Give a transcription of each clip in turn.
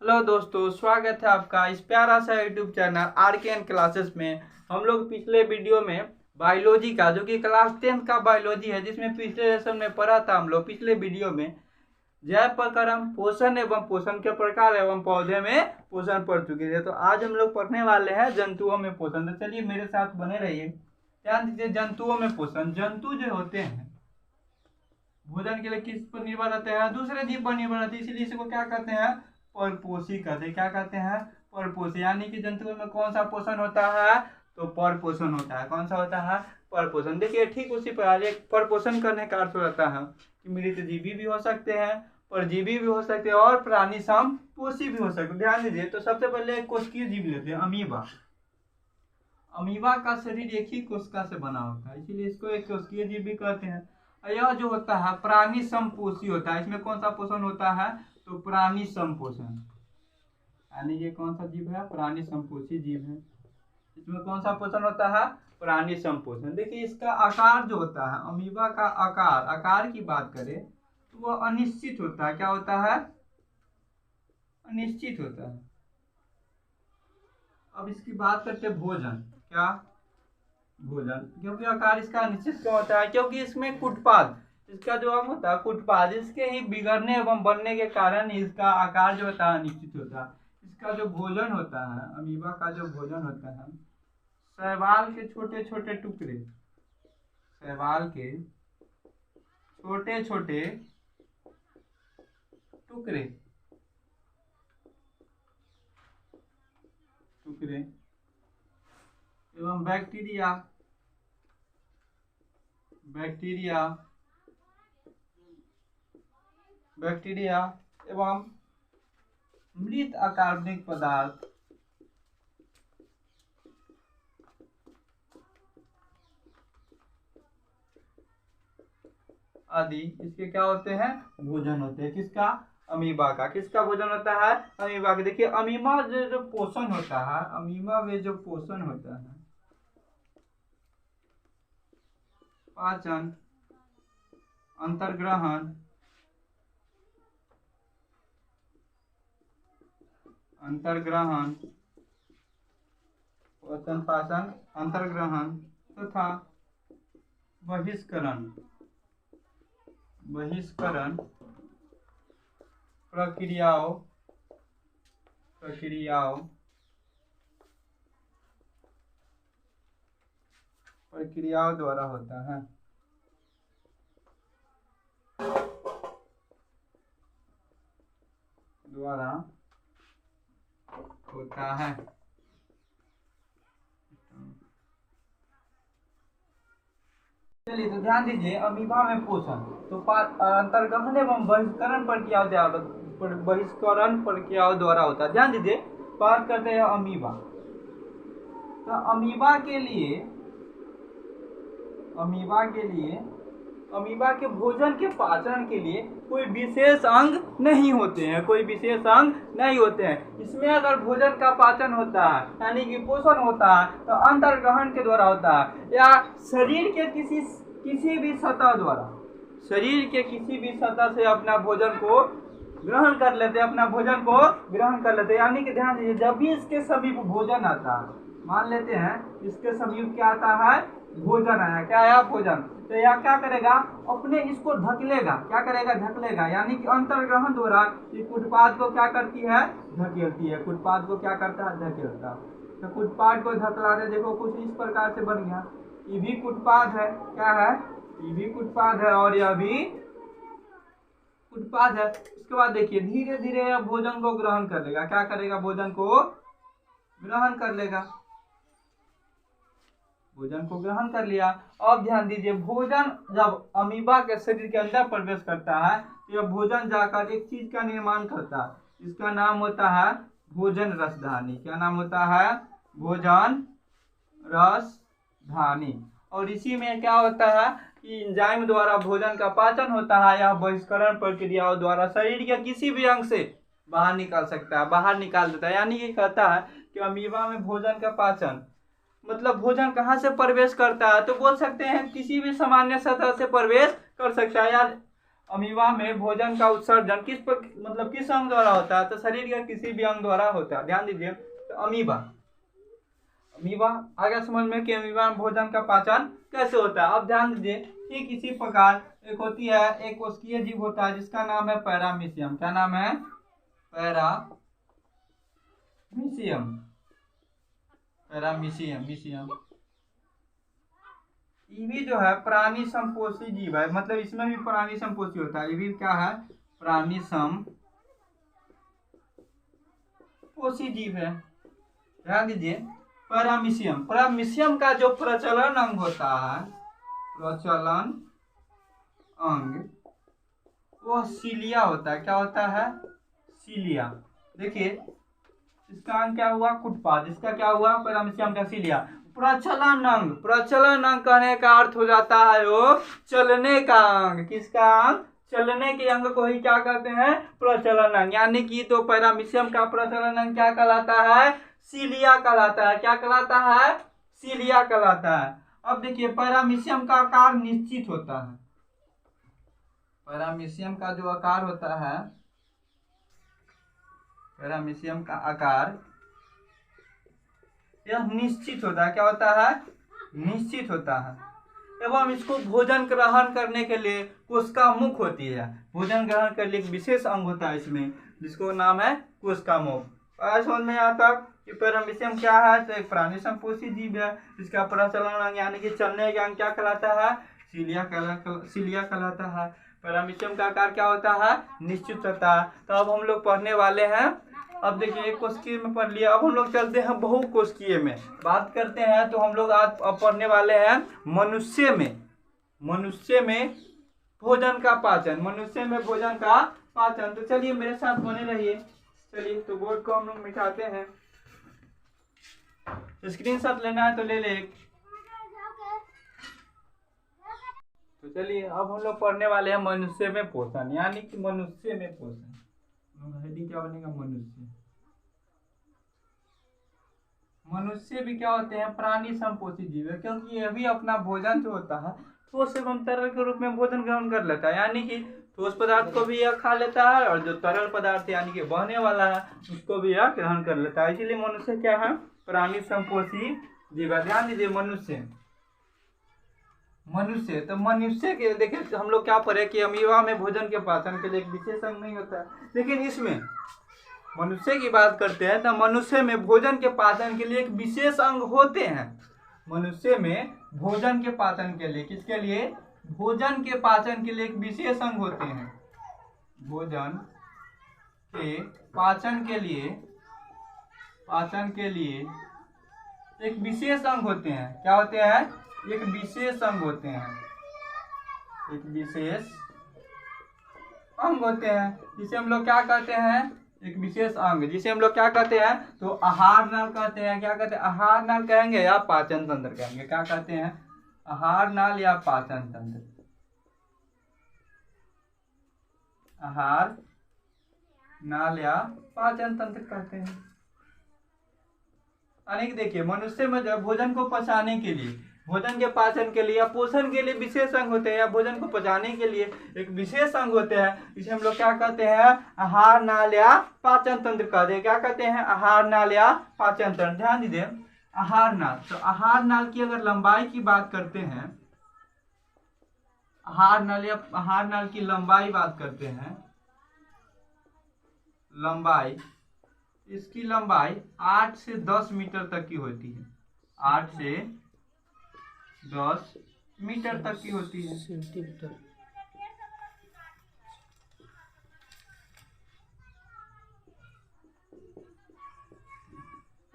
Hello दोस्तों, स्वागत है आपका इस प्यारा सा यूट्यूब चैनल RKN क्लासेस में। हम लोग पिछले वीडियो में बायोलॉजी का जो कि क्लास 10th का बायोलॉजी है, जिसमें पिछले लेसन में पढ़ा था हम लोग पिछले वीडियो में जैव प्रकरण, पोषण एवं पोषण के प्रकार एवं पौधे में पोषण पढ़ चुके थे। तो आज हम लोग पढ़ने वाले हैं जंतुओं में पोषण। तो चलिए मेरे साथ बने रहिए। ध्यान दीजिए, जंतुओं में पोषण। जंतु जो होते हैं भोजन के लिए किस पर निर्भर रहते हैं? दूसरे जीव पर निर्भर रहते हैं, इसलिए इसको क्या कहते हैं? परपोषी कहते हैं। क्या कहते हैं? परपोषी। यानी कि जंतुओं में कौन सा पोषण होता है? तो परपोषण होता है। कौन सा होता है? परपोषण। देखिए, ठीक उसी प्रकार एक परपोषण करने का अर्थ होता है कि मृतजीवी भी हो सकते हैं, परजीवी भी हो सकते हैं और प्राणी समपोषी भी हो सकते हैं। ध्यान दीजिए, तो सबसे पहले एक कोशिकीय जीव लेते हैं, अमीबा। अमीबा का शरीर एक ही कोशिका से बना होता है, इसीलिए इसको एक कोशिकीय जीव भी कहते हैं। यह जो होता है प्राणी समपोषी होता है। इसमें कौन सा पोषण होता है? तो प्राणी समपोषण। यानी ये कौन सा जीव है? प्राणी समपोषी जीव है। इसमें कौन सा पोषण होता है? प्राणी समपोषण। देखिए, इसका आकार जो होता है, अमीबा का आकार की बात करें तो वह अनिश्चित होता है। क्या होता है? अनिश्चित होता है। अब इसकी बात करते हैं भोजन। क्या? भोजन। क्योंकि आकार इसका अनिश्चित क्यों होता है? क्योंकि इसमें कुटपाद, इसका जो अंग होता है कुटपाद, इसके ही बिगड़ने एवं बनने के कारण इसका आकार जो होता है अनिश्चित होता है। इसका जो भोजन होता है, अमीबा का जो भोजन होता है, शैवाल के छोटे छोटे टुकड़े, शैवाल के छोटे छोटे टुकड़े टुकड़े एवं बैक्टीरिया बैक्टीरिया एवं मृत अकार्बनिक पदार्थ आदि इसके क्या होते हैं? भोजन होते हैं। किसका? अमीबा का। किसका भोजन होता है? अमीबा का। देखिए, अमीबा जो पोषण होता है, अमीबा में जो पोषण होता है, पाचन, अंतर्ग्रहण, पोषण, पाचन, अंतर्ग्रहण तथा बहिष्करण प्रक्रियाओं द्वारा होता है। चलिए, तो ध्यान दीजिए, अमीबा में पोषण तो अंतर्गहन एवं बहिष्करण प्रक्रियाओं द्वारा होता है। ध्यान दीजिए, बात करते हैं अमीबा। तो अमीबा के भोजन के पाचन के लिए कोई विशेष अंग नहीं होते हैं। इसमें अगर भोजन का पाचन होता है यानी कि पोषण होता है तो अंतर्ग्रहण के द्वारा होता है, या शरीर के किसी भी सतह से अपना भोजन को ग्रहण कर लेते हैं। यानी कि ध्यान दीजिए, जब भी इसके समीप भोजन आता है, मान लेते हैं इसके समीप क्या आता है? भोजन आया। क्या आया? भोजन। तो यह क्या करेगा? अपने इसको ढकलेगा। क्या करेगा? ढकलेगा। यानी कि अंतर्ग्रहण द्वारा ये कुटपाद को क्या करती है? धकेलती है। कुटपाद को क्या करता है? धकेलता। तो कुटपाद को धकलाने, देखो कुछ इस प्रकार से बन गया। ये भी कुटपाद है। क्या है? ये भी कुटपाद है और यह भी कुटपाद है। उसके बाद देखिए, धीरे धीरे यह भोजन को ग्रहण कर लेगा। क्या करेगा? भोजन को ग्रहण कर लेगा। भोजन को ग्रहण कर लिया। अब ध्यान दीजिए, भोजन जब अमीबा के शरीर के अंदर प्रवेश करता है तो यह भोजन जाकर एक चीज का निर्माण करता है। इसका नाम होता है भोजन रसधानी। क्या नाम होता है? भोजन रसधानी। और इसी में क्या होता है कि एंजाइम द्वारा भोजन का पाचन होता है, या बहिष्करण प्रक्रियाओं द्वारा शरीर के किसी भी अंग से बाहर निकाल सकता है, बाहर निकाल देता है। यानी कि कहता है कि अमीबा में भोजन का पाचन मतलब भोजन कहाँ से प्रवेश करता है? तो बोल सकते हैं किसी भी सामान्य सतह से प्रवेश कर सकता है, या अमीबा में भोजन का उत्सर्जन मतलब किस अंग द्वारा होता है? तो शरीर के किसी भी अंग द्वारा होता है। ध्यान दीजिए, तो अमीबा अमीबा आ गया समझ में कि अमीबा में भोजन का पाचन कैसे होता है। अब ध्यान दीजिए कि किसी प्रकार एक होती है, एक कोशिकीय जीव होता है जिसका नाम है पैरामीशियम। क्या नाम है? पैरामीशियम। पैरामीशियम ये भी जो है प्राणी संपोषी जीव है, मतलब इसमें भी प्राणी संपोषी होता है। ये भी क्या है? प्राणी संपोषी जीव है। ध्यान दीजिए, पैरामीशियम का जो प्रचलन अंग होता है, प्रचलन अंग, वो सीलिया होता है। क्या होता है? सीलिया। देखिए इसका अंग क्या हुआ? कुटपाद। इसका क्या हुआ? पैरामीशियम का सीलिया। प्रचलन अंग, प्रचलन अंग कहने का अर्थ हो जाता है वो चलने का अंग। किसका अंग? चलने के अंग को ही क्या कहते हैं? प्रचलन अंग। यानी कि तो पैरामीशियम का प्रचलन अंग क्या कहलाता है? सीलिया कहलाता है। क्या कहलाता है? सीलिया कहलाता है। अब देखिए पैरामीशियम का आकार निश्चित होता है। पैरामीशियम का जो आकार होता है, पैरामीशियम का आकार यह निश्चित होता है। क्या होता है? निश्चित होता है। एवं इसको भोजन ग्रहण करने के लिए कोशिका मुख होती है। भोजन ग्रहण के लिए एक विशेष अंग होता है इसमें, जिसको नाम है कोशिका मुख। समझ में आता कि पैरामीशियम क्या है? तो एक प्राणी संपोषी जीव है। इसका प्रचलन अंग यानी कि चलने का अंग क्या कहलाता है? सीलिया कहलाता है। पैरामीशियम का आकार क्या होता है? निश्चित होता है। तो अब हम लोग पढ़ने वाले हैं, अब देखिए एक कोशिकीय में पढ़ लिया, अब हम लोग चलते हैं बहुकोशिकीय में बात करते हैं। तो हम लोग आज अब पढ़ने वाले हैं मनुष्य में। मनुष्य में भोजन का पाचन, मनुष्य में भोजन का पाचन। तो चलिए मेरे साथ बने रहिए। चलिए तो बोर्ड को हम लोग मिटाते हैं। स्क्रीनशॉट लेना है तो ले ले। तो चलिए अब हम लोग पढ़ने वाले हैं मनुष्य में पोषण, यानी कि मनुष्य में पोषण। हेडिंग क्या बनेगा? मनुष्य। मनुष्य भी क्या होते हैं? प्राणी संपोषी जीव है, क्योंकि ये भी अपना भोजन जो होता है ठोस एवं तरल के रूप में भोजन ग्रहण कर लेता है। यानी कि ठोस पदार्थ को भी यह खा लेता है और जो तरल पदार्थ यानी कि बहने वाला है उसको भी यह ग्रहण कर लेता है। इसीलिए मनुष्य क्या है? प्राणी संपोषी जीव है। ध्यान दीजिए, मनुष्य तो मनुष्य के देखिए हम लोग क्या पढ़े कि अमीबा में भोजन के पाचन के लिए एक विशेष अंग नहीं होता है, लेकिन इसमें मनुष्य की बात करते हैं तो मनुष्य में भोजन के पाचन के लिए एक विशेष अंग होते हैं। मनुष्य में भोजन के पाचन के लिए, किसके लिए? भोजन के पाचन के लिए एक विशेष अंग होते हैं। भोजन के पाचन के लिए एक विशेष अंग होते हैं। क्या होते हैं? एक विशेष अंग होते हैं। एक विशेष अंग होते हैं जिसे हम लोग क्या कहते हैं? एक विशेष अंग जिसे हम लोग क्या कहते हैं? तो आहार नाल कहते हैं। क्या कहते हैं? आहार नाल कहेंगे या पाचन तंत्र कहेंगे? क्या कहते हैं? आहार नाल या पाचन तंत्र। आहार नाल या पाचन तंत्र कहते हैं। यानी कि देखिए मनुष्य में जब भोजन को पचाने के लिए, भोजन के पाचन के लिए या पोषण के लिए विशेष अंग होते हैं, या भोजन को पचाने के लिए एक विशेष अंग होते हैं, इसे हम लोग क्या कहते हैं? आहार नाल या पाचन तंत्र कहते हैं। क्या कहते हैं? आहार नाल या पाचन तंत्र। ध्यान दीजिए, आहार नाल, तो आहार नाल की अगर लंबाई की बात करते हैं, आहार नाल की लंबाई बात करते हैं, लंबाई, इसकी लंबाई 8 से 10 मीटर तक की होती है। 8 से 10 मीटर तक की होती है। सेंटीमीटर।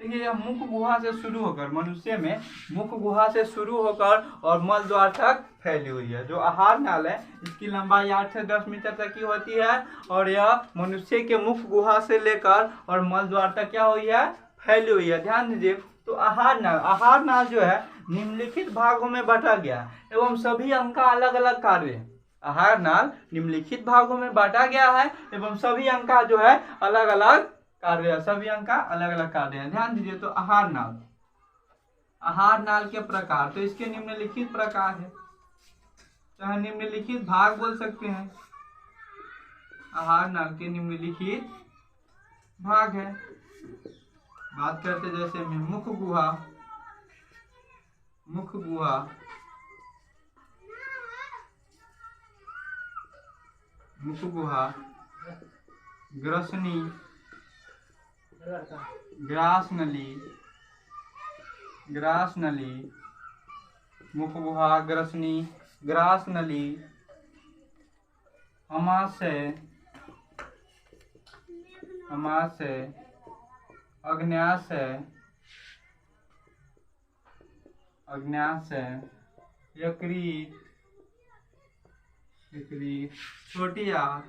देखिए यह मुख गुहा से शुरू होकर, मनुष्य में मुख गुहा से शुरू होकर और मल द्वार तक फैली हुई है। जो आहार नाल है इसकी लंबाई 8 से 10 मीटर तक की होती है और यह मनुष्य के मुख गुहा से लेकर और मल द्वार तक क्या हुई है? फैली हुई है। ध्यान दीजिए, तो आहार नाल जो है निम्नलिखित भागों में बांटा गया एवं सभी अंग का अलग अलग कार्य। आहार नाल निम्नलिखित भागों में बांटा गया है एवं सभी अंग का जो है अलग अलग कार्य है। सभी अंग का अलग अलग कार्य है। ध्यान दीजिए, तो आहार नाल के प्रकार, तो इसके निम्नलिखित प्रकार है, चाहे निम्नलिखित भाग बोल सकते हैं। आहार नाल के निम्नलिखित भाग है। बात करते जैसे में मुख गुहा, मुख गुहा, मुख गुहा, ग्रसनी, ग्रास नली, ग्रास नली, मुख गुहा, ग्रसनी, ग्रास नली, अमाशय, अमाशय, अग्न्याशय, अग्न्याशय, यकृत, यकृत, छोटी आंत,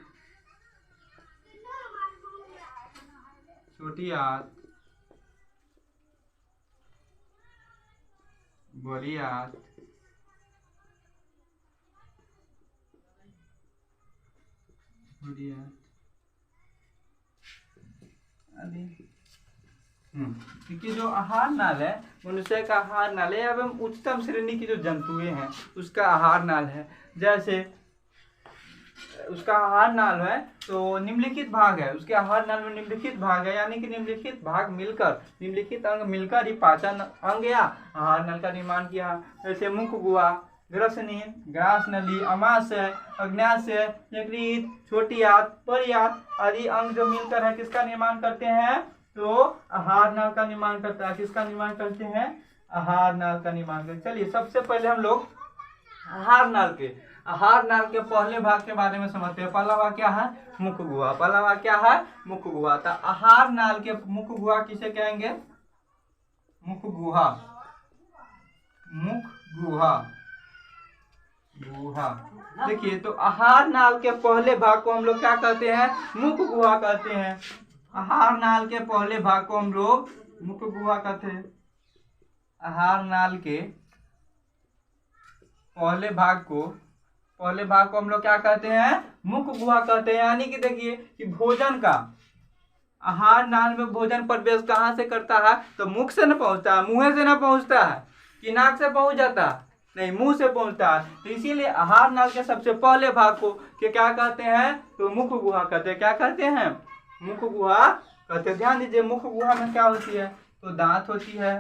छोटी आंत, बड़ी आंत, बड़ी आंत आदि। क्योंकि जो आहार नाल है मनुष्य का आहार नाल है एवं उच्चतम श्रेणी की जो जंतुएं हैं उसका आहार नाल है। जैसे उसका आहार नाल है तो निम्नलिखित भाग है, उसके आहार नाल में निम्नलिखित भाग है, यानी कि निम्नलिखित भाग मिलकर, निम्नलिखित अंग मिलकर ही पाचन अंग या आहार नल का निर्माण किया। जैसे मुख गुहा, ग्रसनी, ग्रास नली, अमाशय, अग्न्याशय, यकृत, छोटी आंत, बड़ी आंत आदि अंग जो मिलकर है किसका निर्माण करते हैं, तो आहार नाल का निर्माण करता है। किसका निर्माण करते हैं, आहार नाल का निर्माण करते। चलिए सबसे पहले हम लोग आहार नाल के पहले भाग के बारे में समझते हैं। पहला भाग क्या है, मुख गुहा। पहला भाग क्या है, मुख गुहा। तो आहार नाल के मुख गुहा किसे कहेंगे, मुख गुहा, मुख गुहा, गुहा। देखिए तो आहार नाल के पहले भाग को हम लोग क्या कहते हैं, मुख गुहा कहते हैं। आहार नाल के पहले भाग को हम लोग मुख गुहा कहते हैं। आहार नाल के पहले भाग को हम लोग क्या कहते हैं, मुख गुहा कहते हैं। यानी कि देखिए कि भोजन का आहार नाल में भोजन प्रवेश कहाँ से करता है, तो मुख से न पहुंचता है, मुंह से न पहुंचता है कि नाक से पहुंच जाता है, नहीं मुंह से पहुंचता है। तो इसीलिए आहार नाल के सबसे पहले भाग को क्या कहते हैं, तो मुख गुहा कहते हैं। क्या कहते हैं, मुख गुहा कहते हैं। ध्यान दीजिए मुख गुहा में क्या होती है, तो दांत होती है,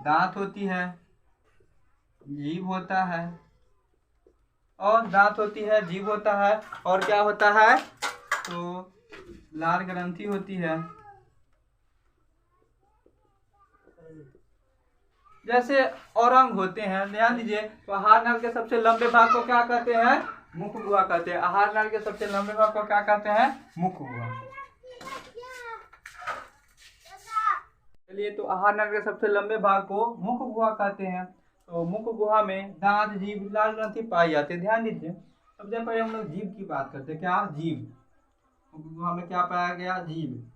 दांत होती है, जीभ होता है, और दांत होती है, जीभ होता है, और क्या होता है, तो लार ग्रंथि होती है। जैसे और अंग होते हैं, ध्यान दीजिए। तो आहार नाल के सबसे लंबे भाग को क्या कहते हैं, मुख गुहा कहते हैं। आहार नाल के सबसे लंबे भाग को क्या कहते हैं, मुख गुहा। चलिए तो आहार नाल के सबसे लंबे भाग को मुख गुहा कहते हैं। तो मुख गुहा में दांत, जीभ, लार ग्रंथि पाई जाती है। ध्यान दीजिए सबसे पहले हम लोग जीभ की बात करते हैं। क्या, जीभ। मुख गुहा में क्या पाया गया, जीभ।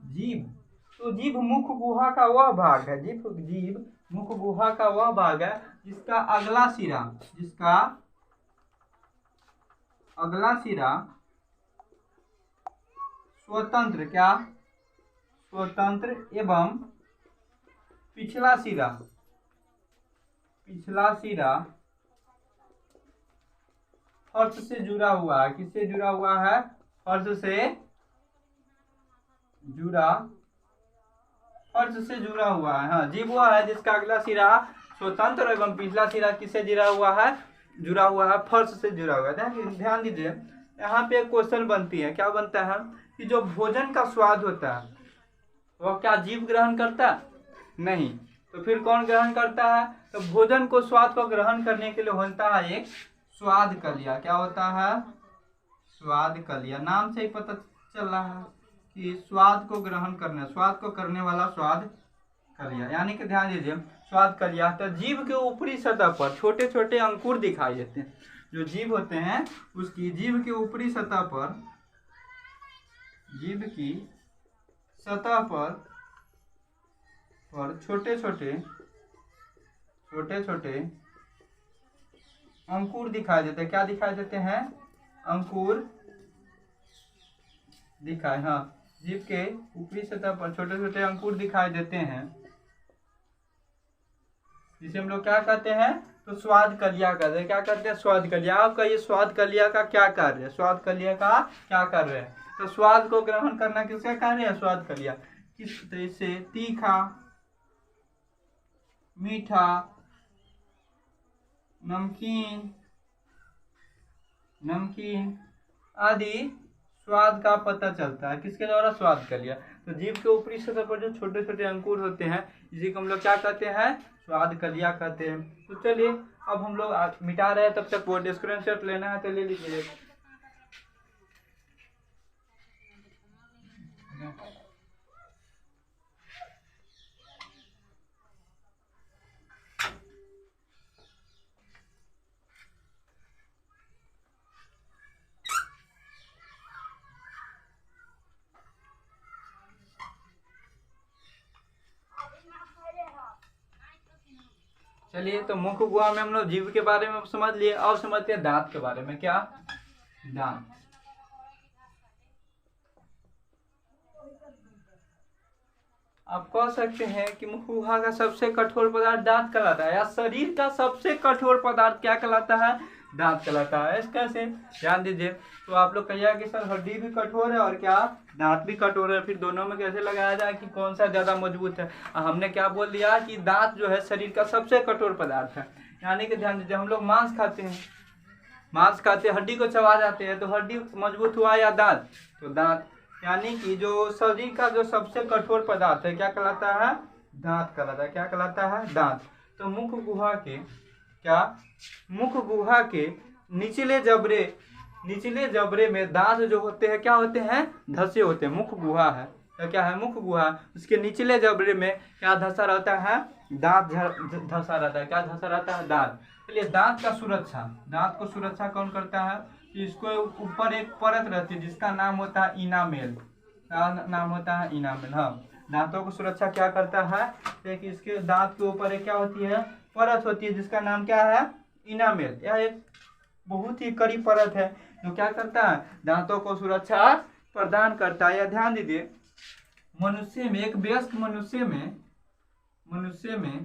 जीभ, तो जीभ मुख गुहा का वह भाग है, जीभ मुख गुहा का वह भाग है जिसका अगला सिरा, जिसका अगला सिरा स्वतंत्र, क्या, स्वतंत्र एवं पिछला सिरा, पिछला सिरा फर्श से जुड़ा हुआ है। किससे जुड़ा हुआ है, फर्श से जुड़ा, फर्श से जुड़ा हुआ है। हाँ, जीभ वह है जिसका अगला सिरा स्वतंत्र एवं पिछला सिरा किससे जुड़ा हुआ है, जुड़ा हुआ है, फर्श से जुड़ा हुआ है। ध्यान दीजिए यहाँ पे एक क्वेश्चन बनती है। क्या बनता है कि जो भोजन का स्वाद होता है वह क्या जीभ ग्रहण करता है, नहीं, तो फिर कौन ग्रहण करता है, तो भोजन को, स्वाद को ग्रहण करने के लिए होता है एक स्वाद कलिया। क्या होता है, स्वाद कलिया। नाम से ही पता चल रहा है कि स्वाद को ग्रहण करने, स्वाद को करने वाला स्वाद कलिया। यानी कि ध्यान दीजिए स्वाद कलिया। तो जीभ के ऊपरी सतह पर छोटे छोटे अंकुर दिखाई देते हैं। जो जीभ होते हैं उसकी जीभ के ऊपरी सतह पर, जीभ की सतह पर छोटे छोटे अंकुर दिखाई देते हैं। क्या दिखाई देते हैं, अंकुर दिखाई, हाँ, जीभ के ऊपरी सतह पर छोटे छोटे अंकुर दिखाई देते हैं। जिसे हम लोग क्या कहते हैं, तो स्वाद कलिया कहते हैं। क्या कहते हैं, स्वाद कलिया। आपका ये स्वाद कलिया का क्या कार्य है, स्वाद कलिया का क्या कार्य है, तो स्वाद को ग्रहण करना किसका कार्य है, स्वाद कलिया। किस तरह से तीखा, मीठा, नमकीन आदि स्वाद का पता चलता है किसके द्वारा, स्वाद कलिया। तो जीभ के ऊपरी सतह पर जो छोटे छोटे अंकुर होते हैं इसी को हम लोग क्या कहते हैं, स्वाद कलिया कहते हैं। तो चलिए अब हम लोग मिटा रहे हैं, तब तक वो स्क्रीनशॉट लेना है तो ले लीजिए। चलिए तो मुख गुहा में हम लोग जीभ के बारे में समझ लिए, और समझते हैं दांत के बारे में। क्या, दांत। आप कह सकते हैं कि मुख गुहा का सबसे कठोर पदार्थ दांत कहलाता है, या शरीर का सबसे कठोर पदार्थ क्या कहलाता है, दांत कहलाता है। इस कैसे, ध्यान दीजिए। तो आप लोग कहिए कि सर हड्डी भी कठोर है और क्या, दांत भी कठोर है, फिर दोनों में कैसे लगाया जाए कि कौन सा ज्यादा मजबूत है। हमने क्या बोल दिया कि दांत जो है शरीर का सबसे कठोर पदार्थ है। यानी कि ध्यान दीजिए, हम लोग मांस खाते हैं, हड्डी को चबा जाते हैं, तो हड्डी मजबूत हुआ या दांत, तो दांत। यानी कि जो शरीर का जो सबसे कठोर पदार्थ है क्या कहलाता है, दांत कहलाता है। क्या कहलाता है, दांत। तो मुख गुहा के क्या, मुख गुहा के निचले जबड़े में दांत जो होते हैं क्या होते हैं, धसे होते हैं। मुख गुहा है तो क्या है, मुख गुहा, उसके निचले जबड़े में क्या धसा रहता है, दांत धसा रहता है। क्या धसा रहता है, दांत। चलिए दांत का सुरक्षा, दांत को सुरक्षा कौन करता है, इसको ऊपर एक परत रहती है जिसका नाम होता है इनामेल। नाम होता है इनामेल। हाँ, दांतों को सुरक्षा क्या करता है, देखिए इसके दांत के ऊपर एक क्या होती है, परत होती है जिसका नाम क्या है, इनामेल। यह एक बहुत ही कड़ी परत है जो क्या करता है, दांतों को सुरक्षा प्रदान करता है। या ध्यान दीजिए, मनुष्य में, एक वयस्क मनुष्य में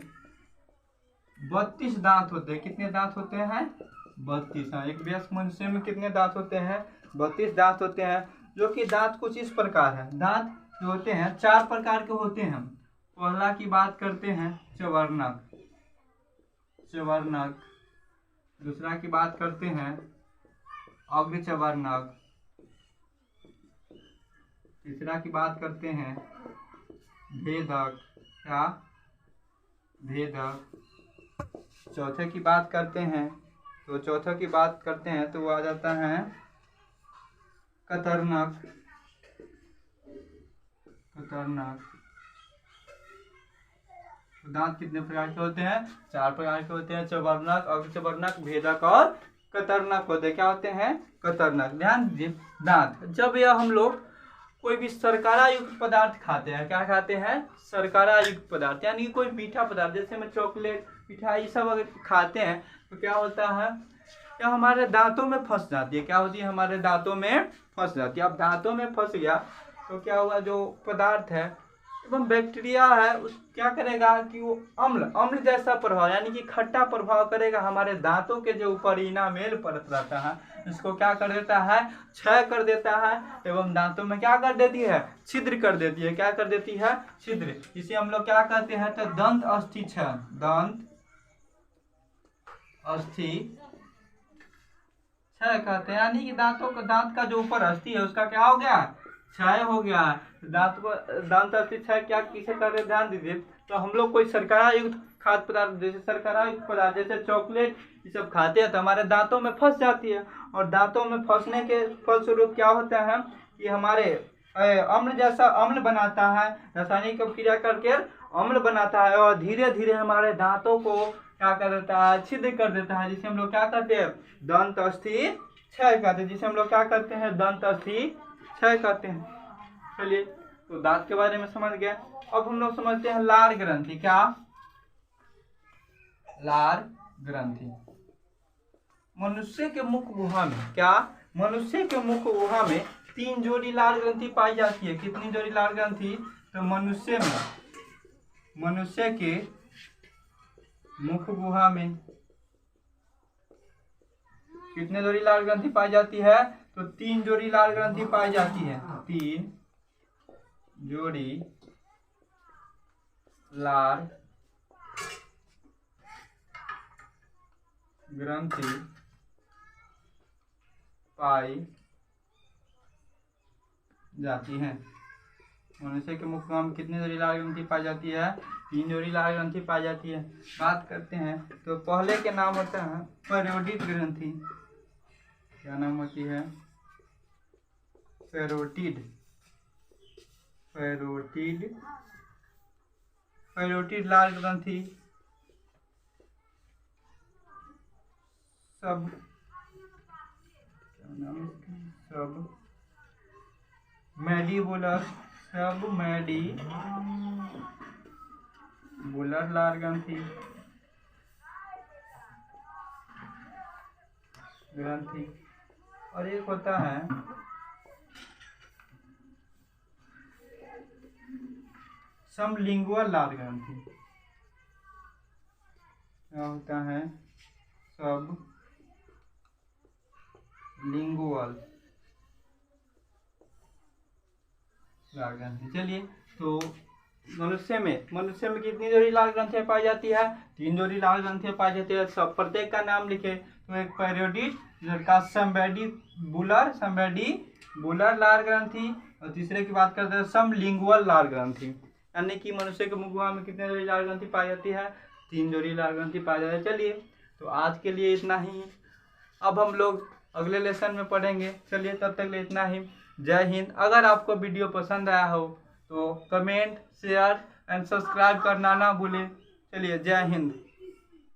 32 दांत होते हैं। कितने दांत होते हैं, 32। एक वयस्क मनुष्य में कितने दांत होते हैं, 32 दांत होते हैं। जो कि दांत कुछ इस प्रकार है, दांत जो होते हैं 4 प्रकार के होते हैं। पहला की बात करते हैं चवर्णक, दूसरा की बात करते हैं अग्रचवर्णक, तीसरा की बात करते हैं भेदक, क्या, भेदक। चौथे की बात करते हैं तो वो आ जाता है कतरनक। दांत कितने प्रकार के होते हैं, 4 प्रकार के होते हैं, चवर्णक, अग्रचवर्णक, भेदक और कतरनक होते हैं। क्या होते हैं, कतरनक। ध्यान दीजिए, दांत, जब यह हम लोग कोई भी शर्करा युक्त पदार्थ खाते हैं, क्या खाते हैं, शर्करा युक्त पदार्थ, यानी कोई मीठा पदार्थ, जैसे में चॉकलेट, मिठाई सब अगर खाते हैं तो क्या होता है, क्या हमारे दांतों में फंस जाती है। क्या होती है, हमारे दांतों में फंस जाती है। अब दांतों में फंस गया तो क्या हुआ, जो पदार्थ है एवं बैक्टीरिया है उस क्या करेगा कि वो अम्ल जैसा प्रभाव, यानी कि खट्टा प्रभाव करेगा हमारे दांतों के जो ऊपर इनामेल परत रहता है, इसको क्या कर देता है, क्षय कर देता है, एवं दांतों में क्या कर देती है, छिद्र कर देती है। क्या कर देती है, छिद्र। इसे हम लोग क्या कहते हैं, तो दंत अस्थि क्षय, दंत अस्थि क्षय कहते हैं। यानी कि दांत का जो ऊपर अस्थि है उसका क्या हो गया, क्षय हो गया। दांत अस्थि क्षय क्या किसे कर रहे, ध्यान दीजिए। तो हम लोग कोई शर्करा युक्त खाद्य पदार्थ, जैसे शर्करा युक्त पदार्थ जैसे चॉकलेट ये सब खाते हैं तो हमारे दांतों में फंस जाती है, और दांतों में फंसने के फलस्वरूप क्या होता है कि हमारे अम्ल बनाता है, रासायनिक क्रिया करके अम्ल बनाता है, और धीरे धीरे हमारे दांतों को क्या कर देता है, छिद्र कर देता है, जिसे हम लोग क्या कहते हैं, दंत अस्थि क्षय कहते हैं, जिसे हम लोग क्या करते हैं, दंत अस्थि क्षय कहते हैं। चलिए तो दांत के बारे में समझ गए। अब हम लोग समझते हैं लार ग्रंथि। क्या, लार ग्रंथि। मनुष्य के मुख गुहा में, क्या, मनुष्य के मुख गुहा में 3 जोड़ी लार ग्रंथि पाई जाती है। कितनी जोड़ी लार ग्रंथि, तो मनुष्य के मुख गुहा में कितने जोड़ी लाल ग्रंथि पाई जाती है? तो 3 जोड़ी लाल ग्रंथि पाई जाती है। 3 जोड़ी लाल ग्रंथि पाई जाती है। मनुष्य के मुख में कितनी जोड़ी लाल ग्रंथि पाई जाती है? 3 जोड़ी लाल ग्रंथि पाई जाती है। बात करते हैं तो पहले के नाम होता है पैरोटिड ग्रंथि। क्या नाम होती है? पैरोटिड। पैरोटिड पैरोटिड लाल ग्रंथि सब मैडीबुलर लाल ग्रंथि और एक होता है सबलिंगुअल लाल ग्रंथि। क्या होता है? सबलिंगुअल लाल ग्रंथि। चलिए, तो मनुष्य में कितनी जोड़ी लाल ग्रंथियां पाई जाती है? 3 जोड़ी लाल ग्रंथियां पाई जाती है। सब प्रत्येक का नाम लिखे तो एक पैरोटिड का संबेडीबुलर लाल ग्रंथि और तीसरे की बात करते हैं सबलिंगुअल लाल ग्रंथि। यानी कि मनुष्य के मुख में कितने जोड़ी लाल ग्रंथि पाई जाती है? 3 जोड़ी लाल ग्रंथि पाई जाती है। चलिए, तो आज के लिए इतना ही। अब हम लोग अगले लेसन में पढ़ेंगे। चलिए, तब तक लिए इतना ही। जय हिंद। अगर आपको वीडियो पसंद आया हो तो कमेंट, शेयर एंड सब्सक्राइब करना ना भूलें। चलिए, जय हिंद।